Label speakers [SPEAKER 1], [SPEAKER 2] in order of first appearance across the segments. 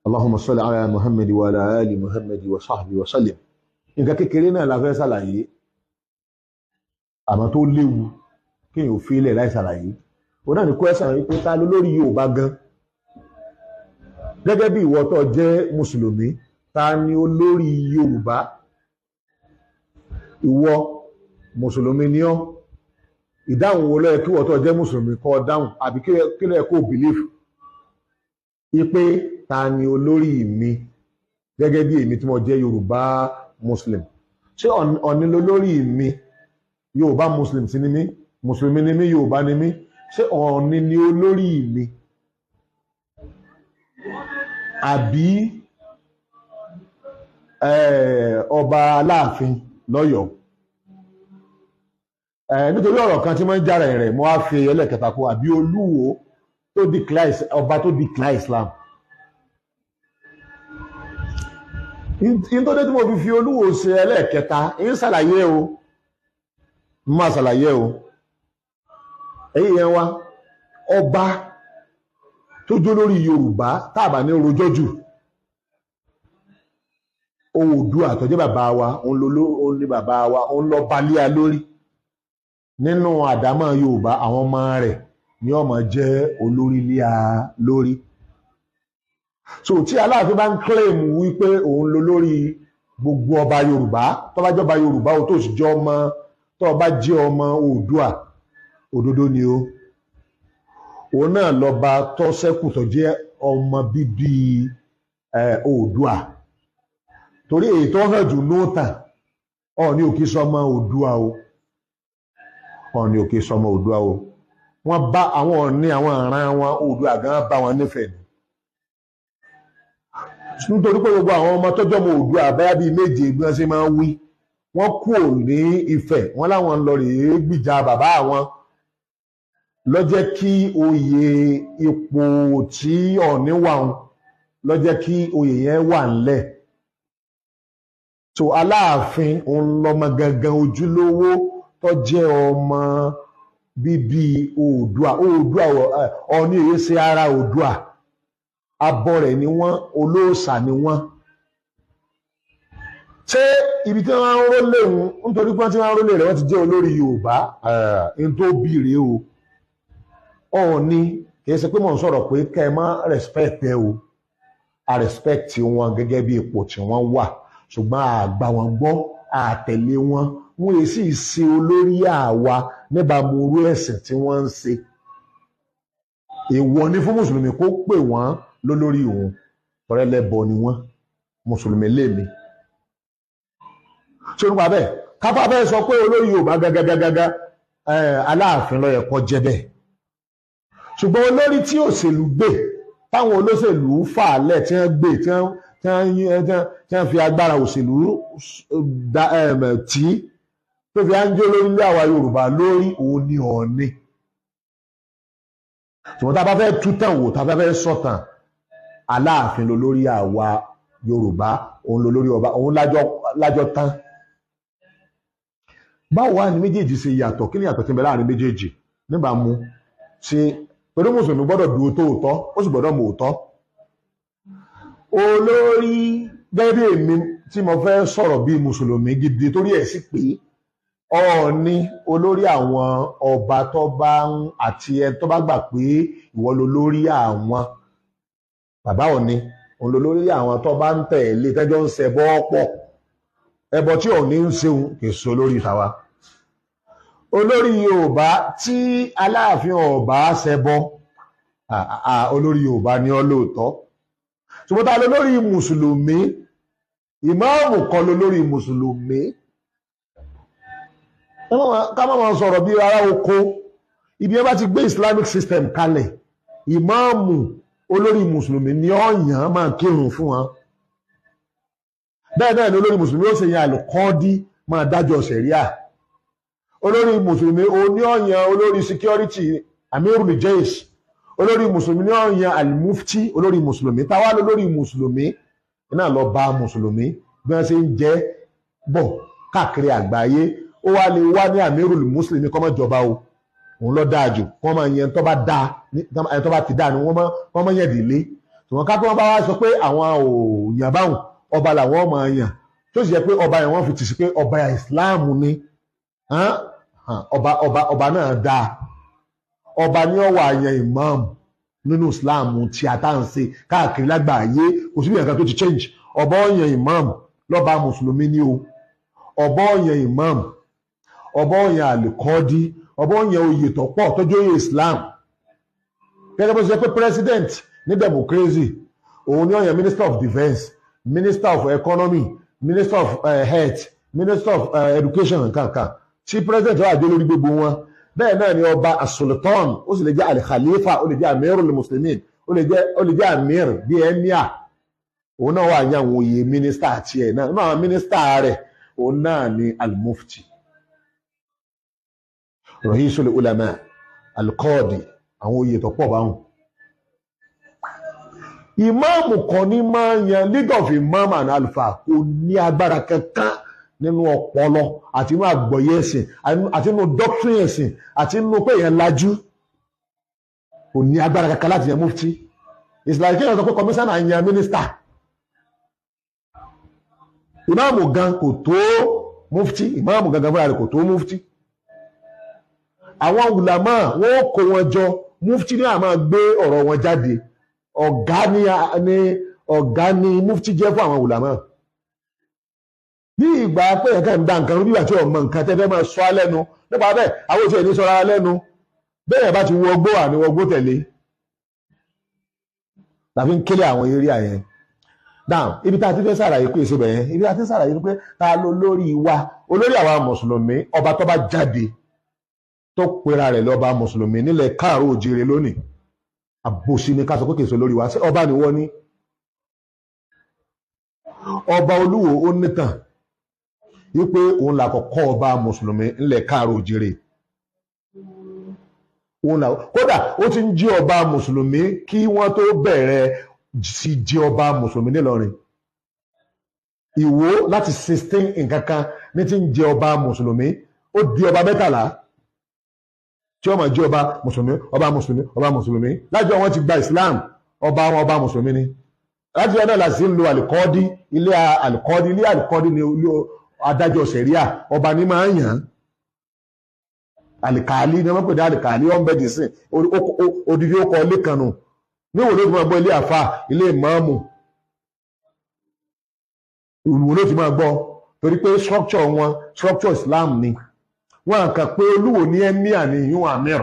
[SPEAKER 1] Allahumma salli ala Muhammad wa ala ali Muhammad wa sahbihi wa sallim. Nǹkan kékeré náà la fẹ́ ṣàlàyé àmọ́ tó léwu kí èèyàn ò fi ilẹ̀ láì ṣàlàyé. Ó náà ní question wípé ta ló lórí Yorùbá gan? Gẹ́gẹ́ bí ìwọ tó jẹ́ Mùsùlùmí, ta ni olórí Yorùbá? Ìwọ Mùsùlùmí ni ọ́. Ìdáhùn wo ló yẹ kí ìwọ tó jẹ́ Mùsùlùmí kó dáhùn àbí kí ló yẹ kó believe? Ipe ta ni olórí mi gẹ́gẹ́ bí èmi tí mo jẹ́ Yorùbá Muslim? Ṣé Ọ̀ọ̀ni lolórí mi? Yorùbá Muslim sí ni mí, Mùsùlùmí ni mí, Yorùbá ni mí. Ṣé Ọ̀ọ̀ni ni olórí mi? Àbí ọba Aláàfin lọ́yọ̀ọ́? Nítorí ọ̀rọ̀ kan tí wọ́n ń jára rẹ̀ mo wá fi ẹlẹ́kẹta kó àbí Olúwo tó declare ọba tó declare Islam. Nítorí tí mo fi Olúwo ṣe ẹlẹ́kẹta ń ṣàlàyé o, máa ṣàlàyé o. Èyí yẹn wá ọba tó jó lórí Yorùbá táàbà ní rojọ́ jù, Oòduà tó jẹ́ bàbá wa, òun ní bàbá wa, òun lọ balẹ̀ lórí. Nínú àdámọ̀ Yorùbá àwọn ọmọ rẹ̀ ni ó máa jẹ́ olórí lé lórí. So tí Aláàfin bá ń claim wípé òun ló lórí gbogbo ọba Yorùbá, tó bá jọba Yorùbá o tó sì jẹ́ ọmọ, tó bá jẹ́ ọmọ Oòduà, òdodo ni o. Òun náà lọ́ba tó ṣẹ́kù tó jẹ́ ọmọ bíbí Oòduà. Torí èyí tó hàn jù nóòtàn Ọọ̀ni ò kì í sọmọ Oòduà o. Ọọ̀ni ò kì í sọmọ Oòduà o. Wọ́n bá àwọn Ọọ̀ni àwọn ìran wọn Oòduà gan bá wọn nífẹ̀ẹ́ ni. Nítorí pé gbogbo àwọn ọmọ tọ́jọ́ mọ Oòduà báyá bíi méje bí wọ́n ṣe máa ń wí, wọ́n kúrò ní Ifẹ̀, wọ́n láwọn ń lọ rèé gbìjà bàbá àwọn. Ló jẹ́ kí oyè ipò tí Ọọ̀ni wà ń ló jẹ́ kí oyè yẹn wà ńlẹ̀. So Aláàfin òun lọmọ gangan ojúlówó tó jẹ́ ọmọ bíbí Oòduà. Oòduà Ọọ̀ni èyí ṣe ara Oòduà, abọrẹ̀ ni wọ́n, olóòṣà ni wọ́n. Ṣé ibi tí wọ́n ń rólé wọn nítorí pé wọ́n ti ń rólé rẹ̀ wọ́n ti jẹ́ olórí Yorùbá? N tó bí rèé o. Ọọ̀ni kì í ṣe pé mò ń sọ̀rọ̀ pé kẹ́ ẹ má respect ẹ o, a respect wọn gẹ́gẹ́ bí ipò tí wọ́n wà, ṣùgbọ́n a gbà wọ́n gbọ́, a tẹ̀lé wọn, wọ́n yìí sì ṣe olórí àwa níbàámu irú ẹ̀sìn tí wọ́n ń ṣe. Èèwọ̀ ni fún Mùsùlùmí kó pè wọ́n lólórí òun, ọ̀rẹ́lẹ́bọ ni wọ́n, Mùsùlùmí lèmi. Ṣé nípa bẹ́ẹ̀ kápá bẹ́ẹ̀ sọ pé olórí Yorùbá gágágágá Aláàfin ló yẹ kó jẹ́ bẹ́ẹ̀. Ṣùgbọ́n olórí tí òṣèlú gbé, táwọn olóṣèlú fà lẹ̀ tí wọ́n gbé, tí wọ́n fi agbára òṣèlú tí tó fi áńjẹ́ lórí ilé àwa Yorùbá lórí òun ni Ọọ̀ni. Ṣùgbọ́n tá a bá fẹ́ tútàn wò, tá a bá fẹ́ sọ̀tàn, Aláàfin ló lórí àwa Yorùbá, òun ló lórí ọba, òun lájọ tán. Báwo wá ní méjèèjì ṣe yàtọ̀? Kí ni yàtọ̀ tí ń bẹ láàrin méjèèjì? Níbàámu ṣe torí Mùsùlùmí gbọ́dọ̀ dúró tóòtọ́, ó sì gbọ́dọ̀ mọ òótọ́. Olórí gẹ́gẹ́ bí èmi tí mo fẹ́ sọ̀rọ̀ bí Mùsùlùmí gidi torí ẹ̀ sì pé Ọọ̀ni olórí àwọn ọba tó bá ń àti ẹ tó bá gbà pé ìwọ ló lórí àwọn bàbá Ọọ̀ni, òun ló lórí àwọn tó bá ń tẹ̀lé tẹ́jọ́ ń ṣẹbọ pọ̀. Ẹbọ tí Ọọ̀ni ń ṣeun kì í ṣe olórí tàwa. Olórí Yorùbá tí Aláàfin ọba ṣẹbọ, olórí Yorùbá ni ọ lóòótọ́. Ṣùgbọ́n ta lolórí Mùsùlùmí? Ìmáàmù kọ́ lolórí Mùsùlùmí. Ká má máa sọ̀rọ̀ bí ará oko. Ibi ẹ bá ti gbé Islamic system kalẹ̀, ìmáàmù olórí Mùsùlùmí ni ó yàn máa kírun fún wọn. Bẹ́ẹ̀ náà ni olórí Mùsùlùmí ó ṣe yan àlùkọ́ọ́dí máa dájọ́ ṣẹ̀ríà. Olórí Mùsùlùmí ó ní ó yan olórí security Amirul Jaysh. Olórí Mùsùlùmí ní ó yan al-Mufti. Olórí Mùsùlùmí táwa lólórí Mùsùlùmí iná lọ bá Mùsùlùmí bí wọ́n ṣe ń jẹ́ bọ̀ káàkiri àgbáyé. Ó wá lè wá ní Amirul Muslim kó má jọba o, òun ló dáa jù, wọ́n máa yan tó bá dáa, ẹni tó bá ti dáa ni wọ́n máa yẹn dìlé. ṣùgbọ́n ká pé wọ́n bá wá sọ pé àwọn ò yàn báwọn ọba làwọn ọmọ yàn tó sì jẹ́ pé ọba yẹn wọ́n fi tì sí pé ọba Islam ni ọba náà dáa ọba ní ó wá yan imam nínú Islam tí a tá ń ṣe káàkiri lágbàáyé kò síbi nǹkan tó ti change ọba ó yan imam lọ́ba mùsùlùmí ni o ọba ó yan imam ọba ó yan alikọ́dí ọba ó yan oyè tó pọ̀ tó jẹ́ oyè Islam gẹ́gẹ́ bó ṣe pé president ní democracy òun ni ó yan minister of defence minister of economy minister of health minister of education nǹkan tí president wà dé lórí gbogbo wọn bẹ́ẹ̀ náà ni ọba asultan ó sì lè jẹ́ alikhalifa ó lè jẹ́ amirul muslimin ó lè jẹ́ amir bí emir òun náà wà ní àwọn oyè minister àti ẹ̀ náà nínú àwọn minister rẹ̀ òun náà ni almufti rahisul ulama alqadi àwọn oyè tó pọ̀ báwọn. ìmáàmù kan ní máa ń yan league of imam and alfa kò ní agbára kankan nínú ọpọlọ àti inú àgbọ́yé ẹ̀sìn àti inú doctrine ẹ̀sìn àti inú pé èèyàn lajú kò ní agbára kankan láti yan mufti it's like kéèyàn sọ pé commissioner yan minister ìmáàmù gan kò tó mufti ìmáàmù gangan fúnra rẹ̀ kò tó mufti àwọn ulama wọn kó wọn jọ mufti ní àmà gbé ọ̀rọ̀ wọn jáde ọ̀gá ni mufti jẹ́ fún àwọn ulama bí ìgbà pé ẹ̀ka ń da nǹkan bí ìgbà tí ọmọ nǹkan tẹ́fẹ́ máa sọ lẹ́nu nípa bẹ́ẹ̀ àwọn òṣèré ní sọ́ra lẹ́nu bẹ́ẹ̀ bá ti wọgbó àní wọgbó tẹ̀lé tàbí ń kélé àwọn eré àyẹn down ibi tá a ti fẹ́ sàlàyé pé ìṣẹ́bẹ̀ yẹn ibi tá a ti sàlàyé pé ta ló lórí wa olórí àwa mùsùlùmí ọba tó bá jáde tó pera rẹ̀ lọ́ba mùsùlùmí nílẹ̀ káàró òjìrè lónìí àbòsí ni ká sọ pé kèso lórí wa ṣé ọba ni wọ́n ní ọba Olúwo ó nítàn wípé òun làkọ́kọ́ ọba mùsùlùmí nílẹ̀ káàró òjìrè kódà ó ti ń jí ọba mùsùlùmí kí wọ́n tó bẹ̀rẹ̀ sí jí ọba mùsùlùmí nílọrin Ìwó láti 16 nǹkan kan ní ti ń jẹ ọba mùsùlùmí ó di ọba 13 tí ó máa jẹ́ ọba mùsùlùmí ọba mùsùlùmí ọba mùsùlùmí lájọ wọn ti gba Islam ọba wọn ọba mùsùlùmí ni láti ọdún náà láti ń lo àlìkọ́dí ilé àlìkọ́dí ni ilé adájọ́ sẹ̀ríà ọba ní máa ń yàn àlìkàálí ni wọ́n pè ní àlìkàálí ọ̀nbẹ́dìsìn odidi ó kọ ilé kan nù níwò ló ti máa gbọ́ ilé àfà ilé ìmáàmù ìwò ló ti máa gbọ́ torí pé structure Islam ni wọ́n kà pé Olúwo ní emir ní yún amir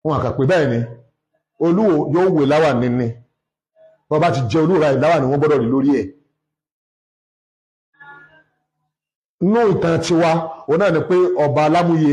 [SPEAKER 1] wọ́n kà pé bẹ́ẹ̀ ni Olúwo yóò wè láwà níní wọ́n bá ti jẹ Olúwo ra ìláwà ni wọ́n gbọ́dọ̀ rí lórí ẹ̀ inú ìtàn tiwa òun náà ni pé ọba Alámúyè